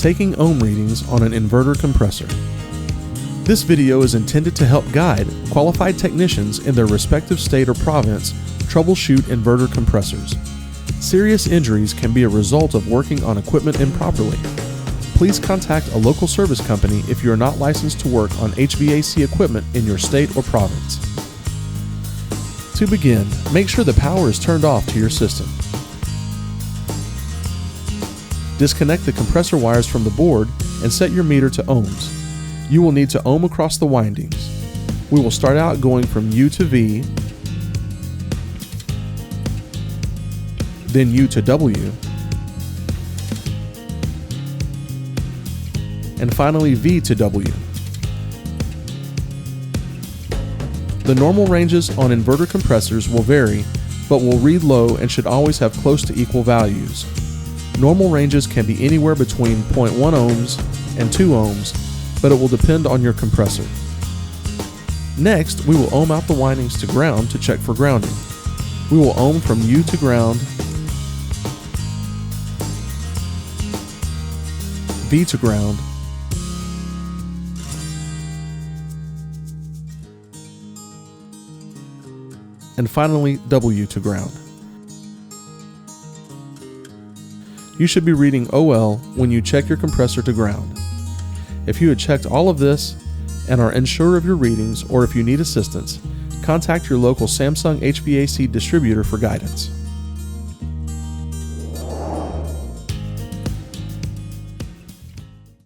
Taking ohm readings on an inverter compressor. This video is intended to help guide qualified technicians in their respective state or province troubleshoot inverter compressors. Serious injuries can be a result of working on equipment improperly. Please contact a local service company if you are not licensed to work on HVAC equipment in your state or province. To begin, make sure the power is turned off to your system. Disconnect the compressor wires from the board and set your meter to ohms. You will need to ohm across the windings. We will start out going from U to V, then U to W, and finally V to W. The normal ranges on inverter compressors will vary, but will read low and should always have close to equal values. Normal ranges can be anywhere between 0.1 ohms and 2 ohms, but it will depend on your compressor. Next, we will ohm out the windings to ground to check for grounding. We will ohm from U to ground, V to ground, and finally W to ground. You should be reading OL when you check your compressor to ground. If you had checked all of this and are unsure of your readings, or if you need assistance, contact your local Samsung HVAC distributor for guidance.